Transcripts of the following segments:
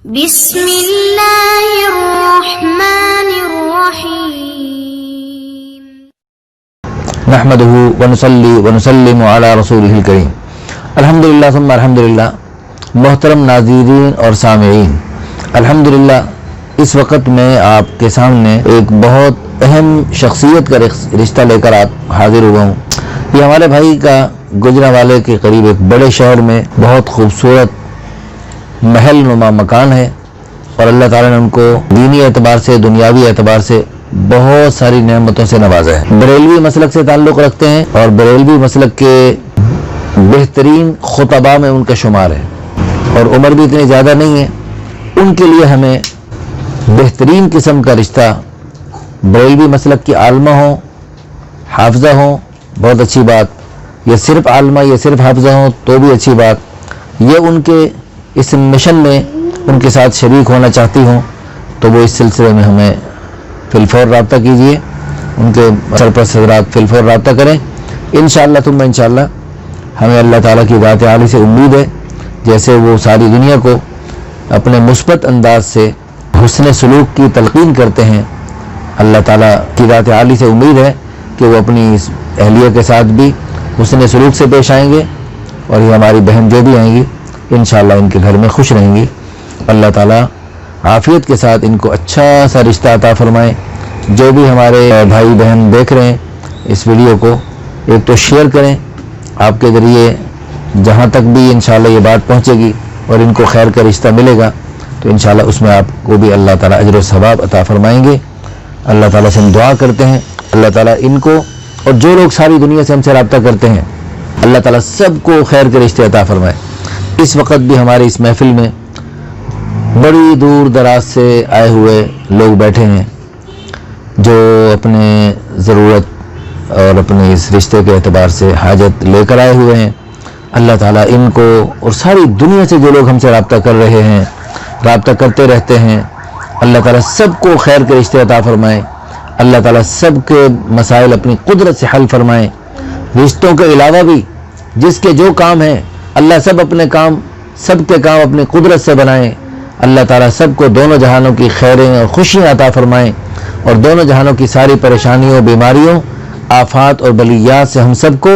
بسم اللہ الرحمن الرحیم نحمده ونصلی ونسلم علی رسولہ الکریم الحمدللہ ثم الحمدللہ۔ محترم ناظرین اور سامعین، الحمدللہ اس وقت میں آپ کے سامنے ایک بہت اہم شخصیت کا رشتہ لے کر حاضر ہوا ہوں۔ یہ ہمارے بھائی کا گجرانوالے کے قریب ایک بڑے شہر میں بہت خوبصورت محل نما مکان ہے، اور اللہ تعالیٰ نے ان کو دینی اعتبار سے دنیاوی اعتبار سے بہت ساری نعمتوں سے نوازا ہے۔ بریلوی مسلک سے تعلق رکھتے ہیں اور بریلوی مسلک کے بہترین خطباء میں ان کا شمار ہے، اور عمر بھی اتنی زیادہ نہیں ہے۔ ان کے لیے ہمیں بہترین قسم کا رشتہ، بریلوی مسلک کی عالمہ ہوں، حافظہ ہوں، بہت اچھی بات، یا صرف عالمہ یا صرف حافظہ ہوں تو بھی اچھی بات، یہ ان کے اس مشن میں ان کے ساتھ شریک ہونا چاہتی ہوں تو وہ اس سلسلے میں ہمیں فی الفور رابطہ کیجیے، ان کے سرپرست حضرات فی الفور رابطہ کریں انشاءاللہ ثم انشاءاللہ۔ ہمیں اللہ تعالیٰ کی ذات عالی سے امید ہے، جیسے وہ ساری دنیا کو اپنے مثبت انداز سے حسن سلوک کی تلقین کرتے ہیں، اللہ تعالیٰ کی ذات عالی سے امید ہے کہ وہ اپنی اس اہلیہ کے ساتھ بھی حسن سلوک سے پیش آئیں گے، اور یہ ہماری بہن جو بھی آئیں گی انشاءاللہ ان کے گھر میں خوش رہیں گی۔ اللہ تعالیٰ عافیت کے ساتھ ان کو اچھا سا رشتہ عطا فرمائے۔ جو بھی ہمارے بھائی بہن دیکھ رہے ہیں اس ویڈیو کو، ایک تو شیئر کریں، آپ کے ذریعے جہاں تک بھی انشاءاللہ یہ بات پہنچے گی اور ان کو خیر کا رشتہ ملے گا تو انشاءاللہ اس میں آپ کو بھی اللہ تعالیٰ اجر و ثواب عطا فرمائیں گے۔ اللہ تعالیٰ سے ہم دعا کرتے ہیں اللہ تعالیٰ ان کو اور جو لوگ ساری دنیا سے ہم سے رابطہ کرتے ہیں اللہ تعالیٰ سب کو خیر کے رشتے عطا فرمائے۔ اس وقت بھی ہمارے اس محفل میں بڑی دور دراز سے آئے ہوئے لوگ بیٹھے ہیں جو اپنے ضرورت اور اپنے اس رشتے کے اعتبار سے حاجت لے کر آئے ہوئے ہیں۔ اللہ تعالیٰ ان کو اور ساری دنیا سے جو لوگ ہم سے رابطہ کر رہے ہیں، رابطہ کرتے رہتے ہیں، اللہ تعالیٰ سب کو خیر کے رشتے عطا فرمائے۔ اللہ تعالیٰ سب کے مسائل اپنی قدرت سے حل فرمائے۔ رشتوں کے علاوہ بھی جس کے جو کام ہیں اللہ سب کے کام اپنی قدرت سے بنائیں۔ اللہ تعالیٰ سب کو دونوں جہانوں کی خیریں اور خوشیاں عطا فرمائیں، اور دونوں جہانوں کی ساری پریشانیوں، بیماریوں، آفات اور بلیات سے ہم سب کو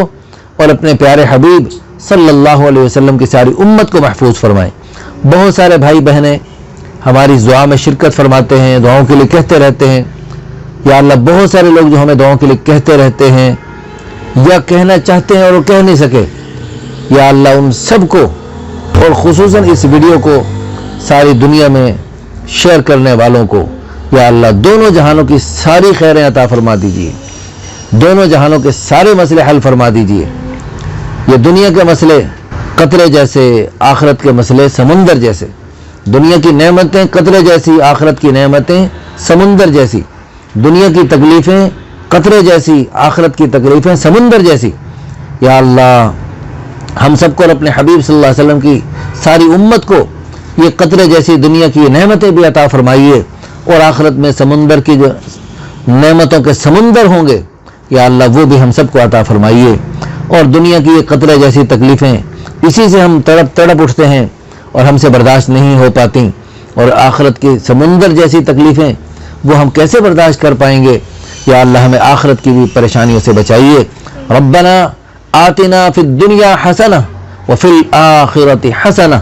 اور اپنے پیارے حبیب صلی اللہ علیہ وسلم کی ساری امت کو محفوظ فرمائیں۔ بہت سارے بھائی بہنیں ہماری دعا میں شرکت فرماتے ہیں، دعاؤں کے لیے کہتے رہتے ہیں۔ یا اللہ بہت سارے لوگ جو ہمیں دعاؤں کے لیے کہتے رہتے ہیں یا کہنا چاہتے ہیں اور وہ کہہ نہیں سکے، یا اللہ ان سب کو اور خصوصاً اس ویڈیو کو ساری دنیا میں شیئر کرنے والوں کو یا اللہ دونوں جہانوں کی ساری خیریں عطا فرما دیجیے، دونوں جہانوں کے سارے مسئلے حل فرما دیجیے۔ یہ دنیا کے مسئلے قطرے جیسے، آخرت کے مسئلے سمندر جیسے۔ دنیا کی نعمتیں قطرے جیسی، آخرت کی نعمتیں سمندر جیسی۔ دنیا کی تکلیفیں قطرے جیسی، آخرت کی تکلیفیں سمندر جیسی۔ یا اللہ ہم سب کو اور اپنے حبیب صلی اللہ علیہ وسلم کی ساری امت کو یہ قطرے جیسی دنیا کی نعمتیں بھی عطا فرمائیے، اور آخرت میں سمندر کی جو نعمتوں کے سمندر ہوں گے یا اللہ وہ بھی ہم سب کو عطا فرمائیے۔ اور دنیا کی یہ قطرے جیسی تکلیفیں اسی سے ہم تڑپ اٹھتے ہیں اور ہم سے برداشت نہیں ہو پاتی، اور آخرت کی سمندر جیسی تکلیفیں وہ ہم کیسے برداشت کر پائیں گے؟ یا اللہ ہمیں آخرت کی بھی پریشانیوں سے بچائیے۔ ربنا آتنا فی الدنیا حسنہ وفی الآخرۃ حسنہ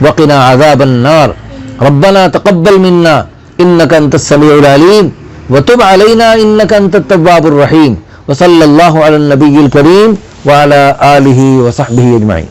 وقنا عذاب النار ربنا تقبل منا انک انت السمیع العلیم وتب علینا انک انت التواب الرحیم وصلی اللہ علی النبی الکریم وعلی آلہ وصحبہ اجمعین۔